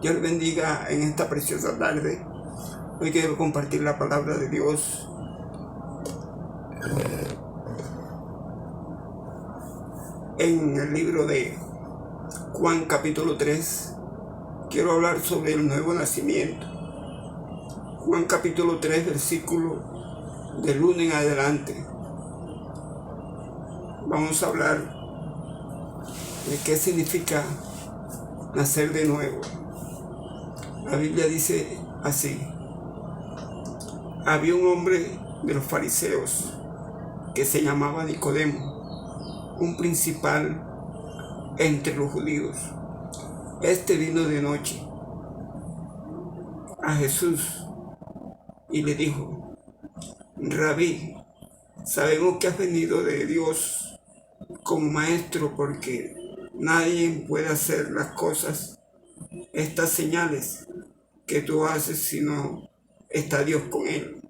Dios les bendiga en esta preciosa tarde. Hoy quiero compartir la palabra de Dios. En el libro de Juan capítulo 3, quiero hablar sobre el nuevo nacimiento. Juan capítulo 3, versículo del 1 en adelante. Vamos a hablar de qué significa nacer de nuevo. La Biblia dice así: había un hombre de los fariseos que se llamaba Nicodemo, un principal entre los judíos. Este vino de noche a Jesús y le dijo: Rabí, sabemos que has venido de Dios como maestro, porque nadie puede hacer las cosas, estas señales que tú haces, si no está Dios con él.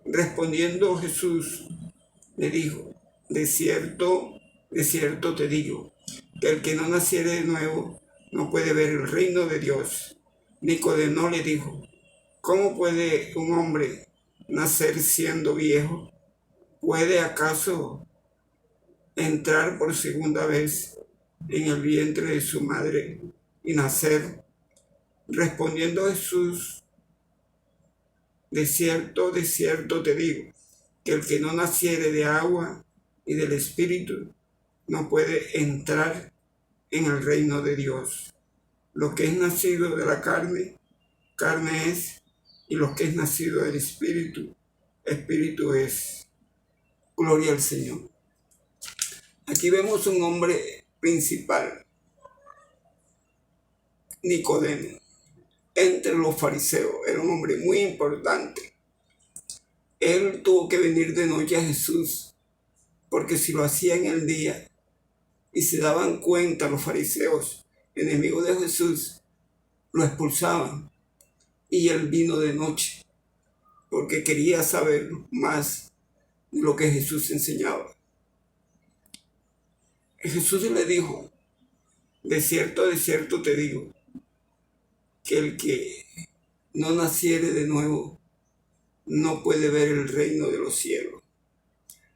Respondiendo Jesús le dijo: de cierto te digo, que el que no naciere de nuevo no puede ver el reino de Dios. Nicodemo le dijo: ¿cómo puede un hombre nacer siendo viejo? ¿Puede acaso entrar por segunda vez en el vientre de su madre y nacer? Respondiendo Jesús: de cierto te digo, que el que no naciere de agua y del Espíritu no puede entrar en el reino de Dios. Lo que es nacido de la carne, carne es, y lo que es nacido del Espíritu, Espíritu es. Gloria al Señor. Aquí vemos un hombre principal, Nicodemo, entre los fariseos. Era un hombre muy importante. Él tuvo que venir de noche a Jesús, porque si lo hacía en el día y se daban cuenta los fariseos, enemigos de Jesús, lo expulsaban. Y él vino de noche, porque quería saber más de lo que Jesús enseñaba. Jesús le dijo: de cierto te digo, que el que no naciere de nuevo no puede ver el reino de los cielos.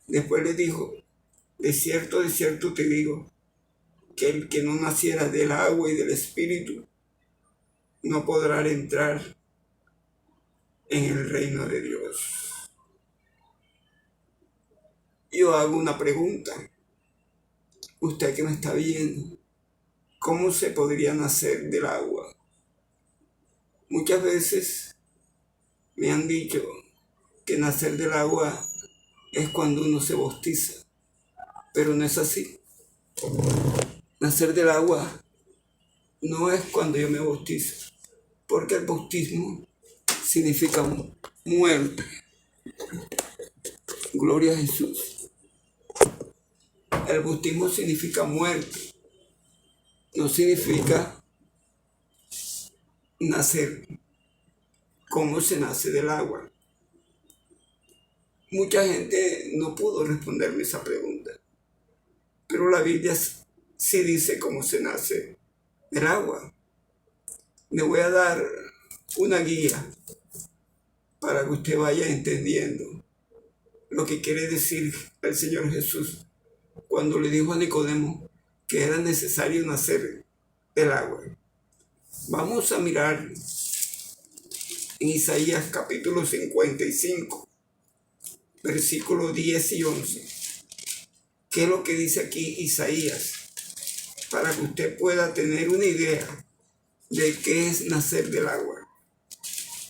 Después le dijo: de cierto te digo, que el que no naciera del agua y del Espíritu no podrá entrar en el reino de Dios. Yo hago una pregunta. Usted que me está viendo, ¿cómo se podría nacer del agua? Muchas veces me han dicho que nacer del agua es cuando uno se bautiza, pero no es así. Nacer del agua no es cuando yo me bautizo, porque el bautismo significa muerte. Gloria a Jesús. El bautismo significa muerte, no significa nacer. ¿Cómo se nace del agua? Mucha gente no pudo responderme esa pregunta, pero la Biblia sí dice cómo se nace del agua. Le voy a dar una guía para que usted vaya entendiendo lo que quiere decir el Señor Jesús cuando le dijo a Nicodemo que era necesario nacer del agua. Vamos a mirar en Isaías capítulo 55, versículos 10 y 11. ¿Qué es lo que dice aquí Isaías? Para que usted pueda tener una idea de qué es nacer del agua.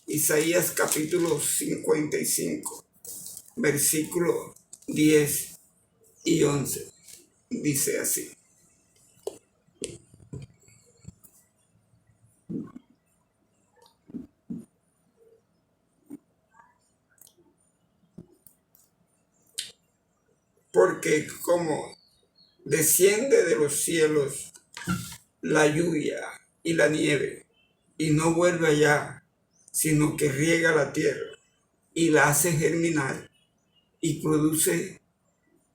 Isaías capítulo 55, versículos 10 y 11. Dice así: porque como desciende de los cielos la lluvia y la nieve, y no vuelve allá, sino que riega la tierra y la hace germinar y produce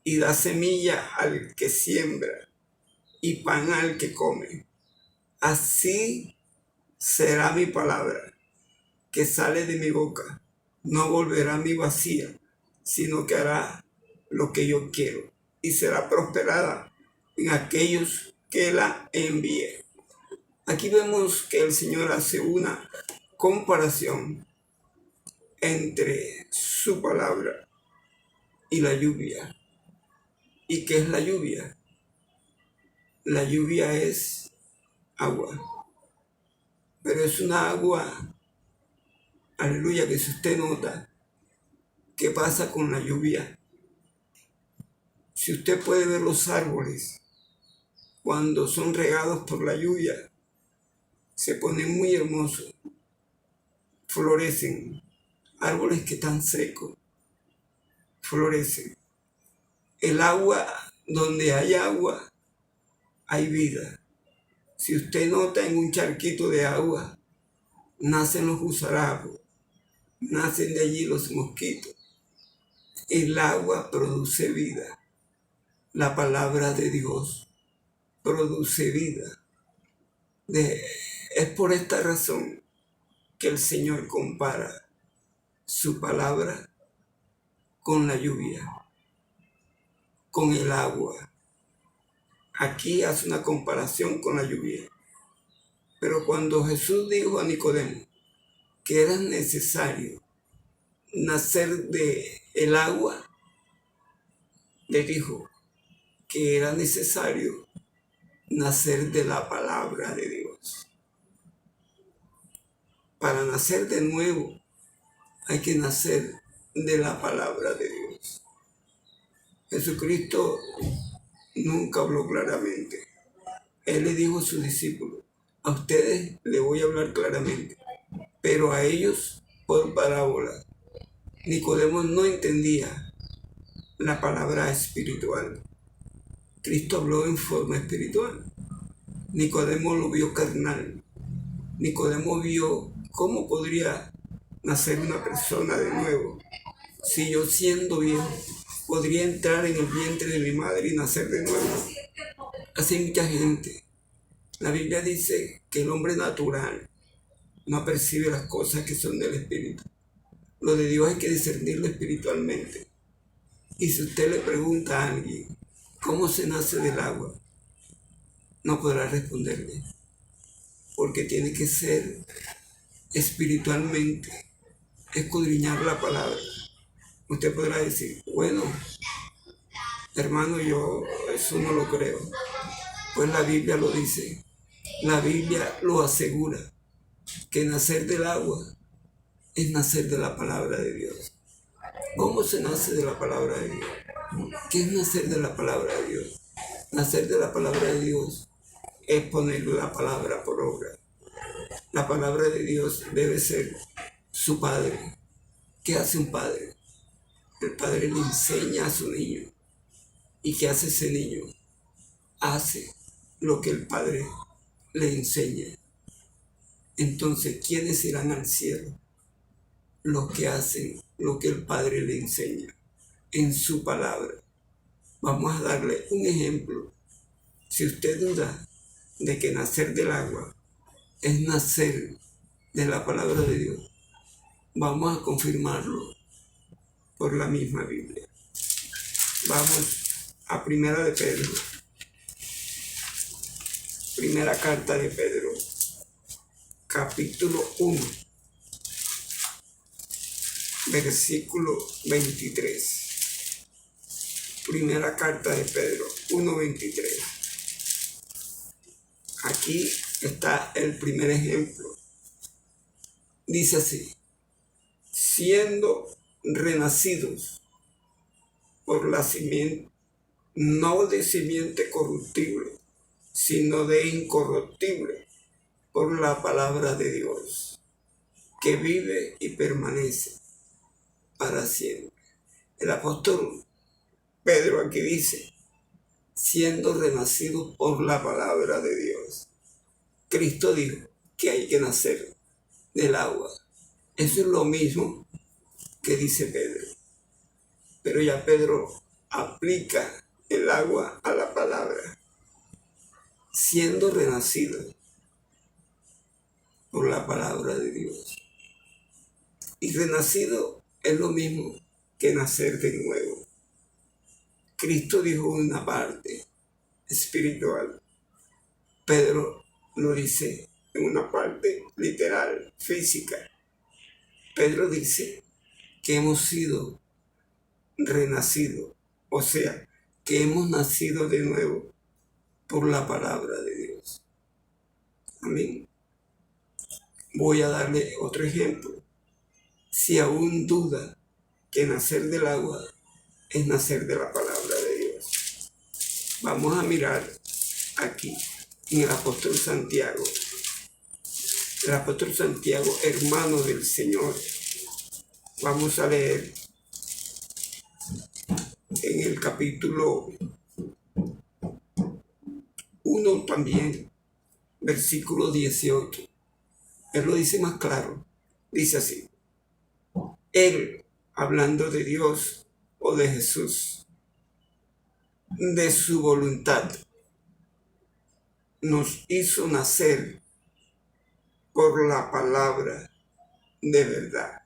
y da semilla al que siembra y pan al que come. Así será mi palabra que sale de mi boca. No volverá a mí vacía, sino que hará lo que yo quiero y será prosperada en aquellos que la envíe. Aquí vemos que el Señor hace una comparación entre su palabra y la lluvia. ¿Y qué es la lluvia? La lluvia es agua, pero es una agua, aleluya, que si usted nota qué pasa con la lluvia, si usted puede ver los árboles cuando son regados por la lluvia, se ponen muy hermosos, florecen. Árboles que están secos, florecen. El agua, donde hay agua, hay vida. Si usted nota en un charquito de agua, nacen los gusarapos, nacen de allí los mosquitos. El agua produce vida. La palabra de Dios produce vida. Es por esta razón que el Señor compara su palabra con la lluvia, con el agua. Aquí hace una comparación con la lluvia. Pero cuando Jesús dijo a Nicodemo que era necesario nacer de el agua, le dijo que era necesario nacer de la palabra de Dios. Para nacer de nuevo hay que nacer de la palabra de Dios. Jesucristo nunca habló claramente. Él le dijo a sus discípulos: a ustedes les voy a hablar claramente, pero a ellos por parábola. Nicodemo no entendía la palabra espiritual. Cristo habló en forma espiritual. Nicodemo lo vio carnal. Nicodemo vio cómo podría nacer una persona de nuevo. Si yo, siendo viejo, podría entrar en el vientre de mi madre y nacer de nuevo. Así hay mucha gente. La Biblia dice que el hombre natural no percibe las cosas que son del Espíritu. Lo de Dios hay que discernirlo espiritualmente. Y si usted le pregunta a alguien cómo se nace del agua, no podrá responderle, porque tiene que ser espiritualmente, escudriñar la palabra. Usted podrá decir: bueno, hermano, yo eso no lo creo. Pues la Biblia lo dice, la Biblia lo asegura, que nacer del agua es nacer de la palabra de Dios. ¿Cómo se nace de la palabra de Dios? ¿Qué es nacer de la palabra de Dios? Nacer de la palabra de Dios es poner la palabra por obra. La palabra de Dios debe ser su padre. ¿Qué hace un padre? El padre le enseña a su niño. ¿Y qué hace ese niño? Hace lo que el padre le enseña. Entonces, ¿quiénes irán al cielo? Los que hacen lo que el padre le enseña en su palabra. Vamos a darle un ejemplo. Si usted duda de que nacer del agua es nacer de la palabra de Dios, vamos a confirmarlo por la misma Biblia. Vamos a Primera de Pedro. Primera carta de Pedro, capítulo 1, versículo 23. Primera carta de Pedro 1:23. Aquí está el primer ejemplo. Dice así: siendo renacidos por la simiente, no de simiente corruptible, sino de incorruptible, por la palabra de Dios, que vive y permanece para siempre. El apóstol Pedro aquí dice: siendo renacidos por la palabra de Dios. Cristo dijo que hay que nacer del agua. Eso es lo mismo que dice Pedro. Pero ya Pedro aplica el agua a la palabra. Siendo renacidos. por la palabra de Dios. Y renacido es lo mismo que nacer de nuevo. Cristo dijo una parte espiritual. Pedro lo dice en una parte literal, física. Pedro dice que hemos sido renacidos, o sea, que hemos nacido de nuevo por la palabra de Dios. Amén. Voy a darle otro ejemplo. Si aún duda que nacer del agua es nacer de la palabra de Dios, vamos a mirar aquí en el apóstol Santiago. El apóstol Santiago, hermano del Señor. Vamos a leer en el capítulo 1 también, versículo 18. Él lo dice más claro. Dice así: Él, hablando de Dios o de Jesús, de su voluntad, nos hizo nacer por la palabra de verdad,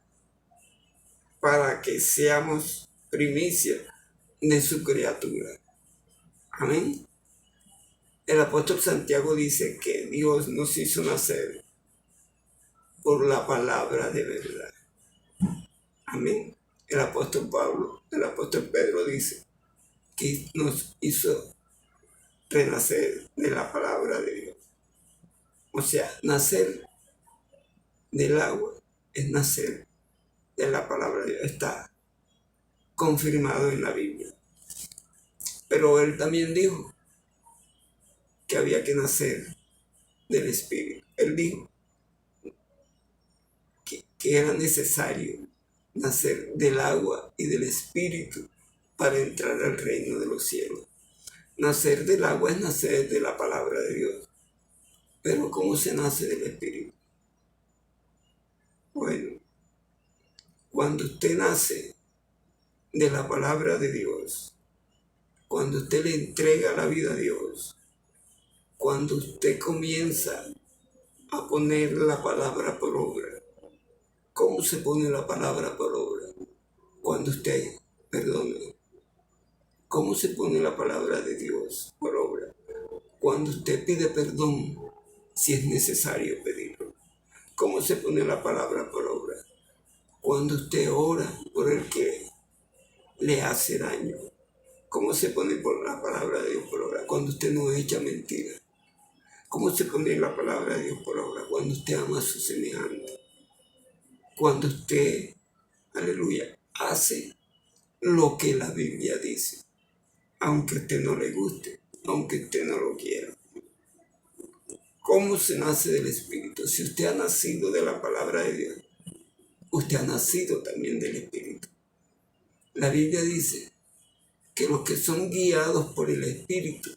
para que seamos primicia de su criatura. Amén. El apóstol Santiago dice que Dios nos hizo nacer por la palabra de verdad. Amén. El apóstol Pedro dice que nos hizo renacer de la palabra de Dios. O sea, nacer del agua es nacer de la palabra de Dios. Está confirmado en la Biblia. Pero él también dijo que había que nacer del Espíritu. Él dijo que era necesario nacer del agua y del Espíritu para entrar al reino de los cielos. Nacer del agua es nacer de la palabra de Dios. Pero ¿cómo se nace del Espíritu? Bueno, cuando usted nace de la palabra de Dios, cuando usted le entrega la vida a Dios, cuando usted comienza a poner la palabra por obra. ¿Cómo se pone la palabra por obra? Cuando usted perdona. ¿Cómo se pone la palabra de Dios por obra? Cuando usted pide perdón, si es necesario pedirlo. ¿Cómo se pone la palabra por obra? Cuando usted ora por el que le hace daño. ¿Cómo se pone por la palabra de Dios por obra? Cuando usted no echa mentira. ¿Cómo se pone la palabra de Dios por obra? Cuando usted ama a su semejante. Cuando usted, aleluya, hace lo que la Biblia dice, aunque a usted no le guste, aunque usted no lo quiera. ¿Cómo se nace del Espíritu? Si usted ha nacido de la palabra de Dios, usted ha nacido también del Espíritu. La Biblia dice que los que son guiados por el Espíritu,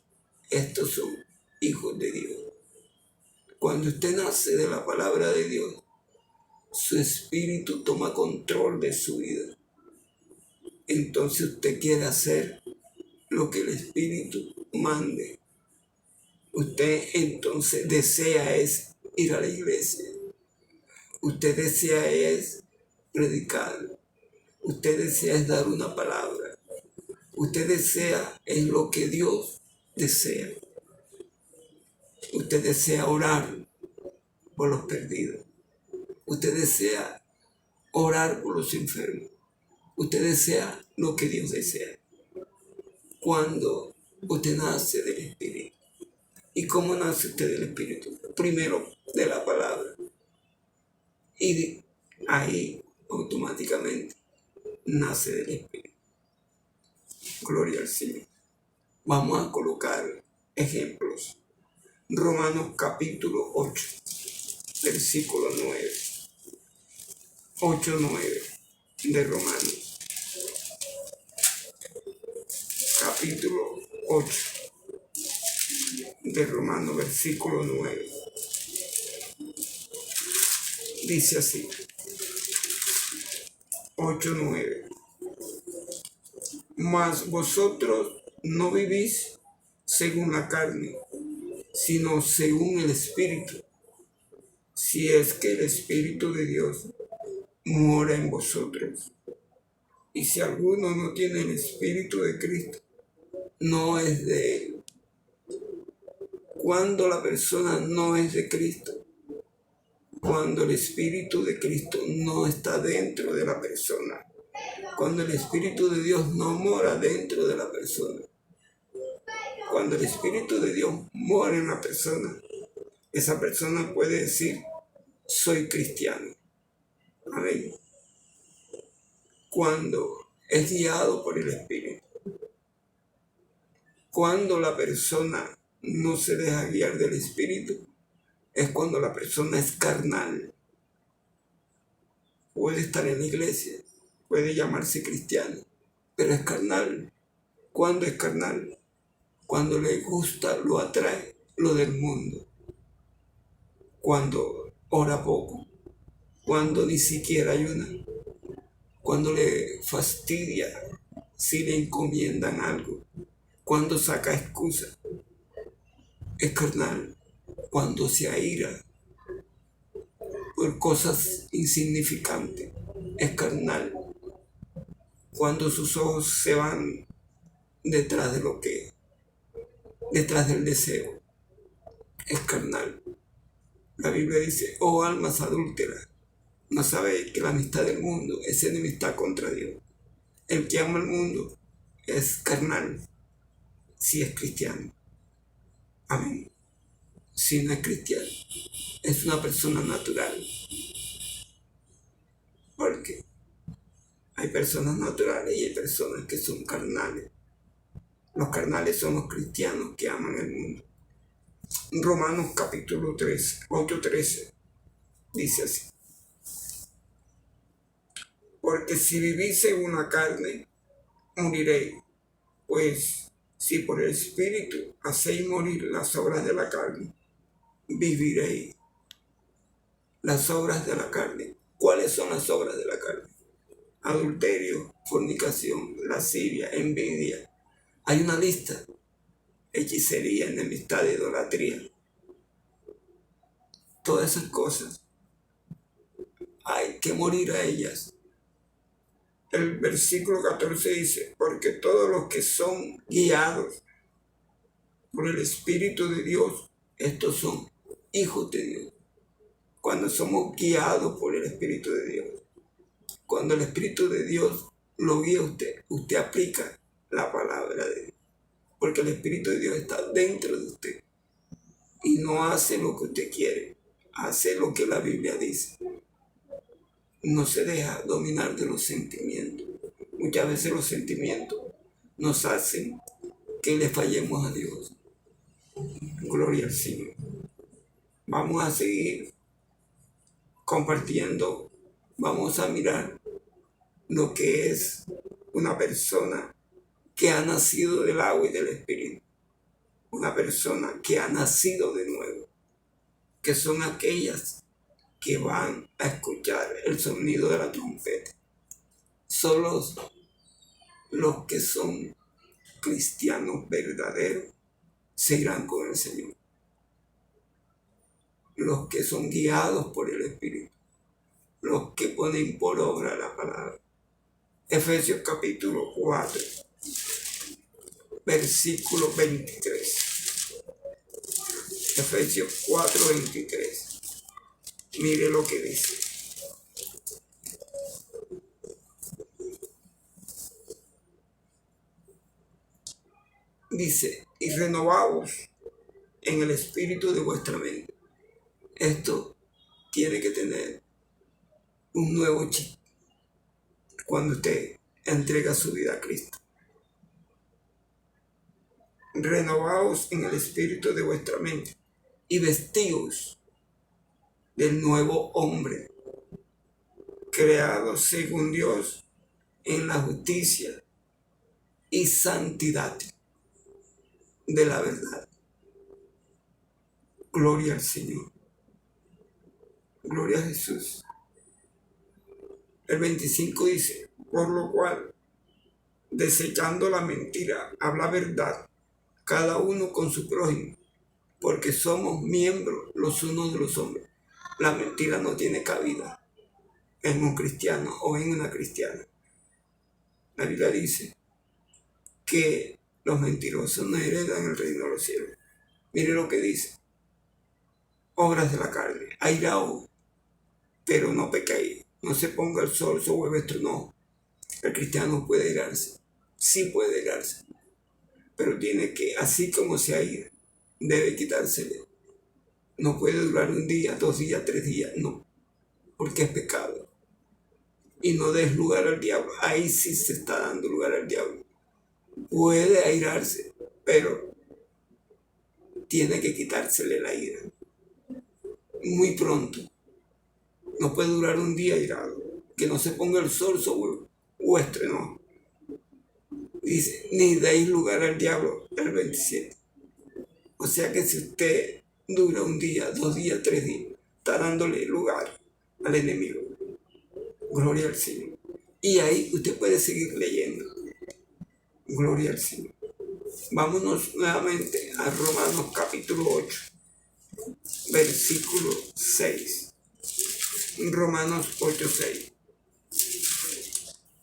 estos son hijos de Dios. Cuando usted nace de la palabra de Dios, su espíritu toma control de su vida. Entonces usted quiere hacer lo que el espíritu mande. Usted entonces desea es ir a la iglesia. Usted desea es predicar. Usted desea es dar una palabra. Usted desea es lo que Dios desea. Usted desea orar por los perdidos. Usted desea orar por los enfermos. Usted desea lo que Dios desea. Cuando usted nace del Espíritu. ¿Y cómo nace usted del Espíritu? Primero de la palabra. Y ahí automáticamente nace del Espíritu. Gloria al Señor. Vamos a colocar ejemplos. Romanos capítulo 8, versículo 9. 8:9 de Romanos. Capítulo 8 de Romanos, versículo 9. Dice así. 8:9. Mas vosotros no vivís según la carne, sino según el Espíritu, si es que el Espíritu de Dios mora en vosotros. Y si alguno no tiene el Espíritu de Cristo, no es de él. Cuando la persona no es de Cristo, cuando el Espíritu de Cristo no está dentro de la persona, cuando el Espíritu de Dios no mora dentro de la persona, cuando el Espíritu de Dios mora en la persona, esa persona puede decir, soy cristiano. Amén. Cuando es guiado por el Espíritu. Cuando la persona no se deja guiar del Espíritu, es cuando la persona es carnal. Puede estar en la iglesia, puede llamarse cristiano, pero es carnal. ¿Cuándo es carnal? Cuando le gusta, lo atrae lo del mundo. Cuando ora poco, cuando ni siquiera ayuna, cuando le fastidia si le encomiendan algo, cuando saca excusas, es carnal. Cuando se aira por cosas insignificantes, es carnal. Cuando sus ojos se van detrás del deseo, es carnal. La Biblia dice, oh almas adúlteras, ¿no sabéis que la amistad del mundo es enemistad contra Dios? El que ama al mundo es carnal, si es cristiano. Amén. Si no es cristiano, es una persona natural. Porque hay personas naturales y hay personas que son carnales. Los carnales son los cristianos que aman el mundo. Romanos capítulo 3, 8:13, dice así. Porque si vivís según la carne, moriréis. Pues si por el Espíritu hacéis morir las obras de la carne, viviréis. Las obras de la carne. ¿Cuáles son las obras de la carne? Adulterio, fornicación, lascivia, envidia. Hay una lista. Hechicería, enemistad, idolatría. Todas esas cosas hay que morir a ellas. El versículo 14 dice, porque todos los que son guiados por el Espíritu de Dios, estos son hijos de Dios. Cuando somos guiados por el Espíritu de Dios, cuando el Espíritu de Dios lo guía a usted, usted aplica la palabra de Dios, porque el Espíritu de Dios está dentro de usted y no hace lo que usted quiere, hace lo que la Biblia dice. No se deja dominar de los sentimientos. Muchas veces los sentimientos nos hacen que le fallemos a Dios. Gloria al Señor. Vamos a seguir compartiendo. Vamos a mirar lo que es una persona que ha nacido del agua y del Espíritu. Una persona que ha nacido de nuevo. Que son aquellas que van a escuchar el sonido de la trompeta. Solo los que son cristianos verdaderos se irán con el Señor. Los que son guiados por el Espíritu. Los que ponen por obra la palabra. Efesios capítulo 4, versículo 23. Efesios 4, 23. Mire lo que dice. Dice, y renovaos en el espíritu de vuestra mente. Esto tiene que tener un nuevo chip cuando usted entrega su vida a Cristo. Renovaos en el espíritu de vuestra mente y vestíos del nuevo hombre, creado según Dios en la justicia y santidad de la verdad. Gloria al Señor. Gloria a Jesús. El 25 dice, por lo cual, desechando la mentira, habla verdad, cada uno con su prójimo, porque somos miembros los unos de los hombres. la mentira no tiene cabida en un cristiano o en una cristiana. La Biblia dice que los mentirosos no heredan el reino de los cielos. Mire lo que dice: obras de la carne, airao, pero no pecáis, no se ponga el sol sobre vuestro no. El cristiano puede airarse, sí puede airarse, pero tiene que, así como se aira, debe quitársele. No puede durar un día, 2 días, 3 días, no, porque es pecado. Y no des lugar al diablo. Ahí sí se está dando lugar al diablo. Puede airarse, pero tiene que quitársele la ira muy pronto. No puede durar un día airado. Que no se ponga el sol sobre vuestro no. Dice, ni deis lugar al diablo, el 27. O sea que si usted dura un día, 2 días, 3 días, está dándole lugar al enemigo. Gloria al Señor. Y ahí usted puede seguir leyendo. Gloria al Señor. Vámonos nuevamente a Romanos capítulo 8, versículo 6. Romanos 8, 6.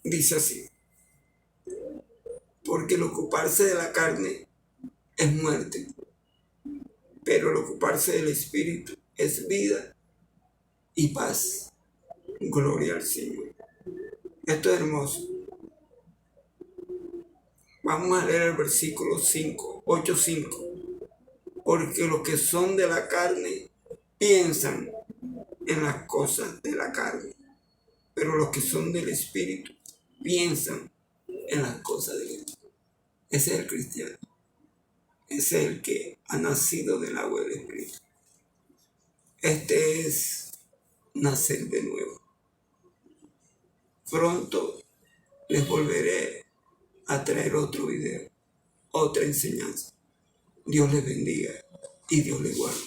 Dice así: porque el ocuparse de la carne es muerte, pero el ocuparse del Espíritu es vida y paz. Gloria al Señor. Esto es hermoso. Vamos a leer el versículo 5, 8, 5. Porque los que son de la carne piensan en las cosas de la carne, pero los que son del Espíritu piensan en las cosas del Espíritu. Ese es el cristiano. Ese es el que ha nacido del agua del Espíritu. Este es nacer de nuevo. Pronto les volveré a traer otro video, otra enseñanza. Dios les bendiga y Dios les guarde.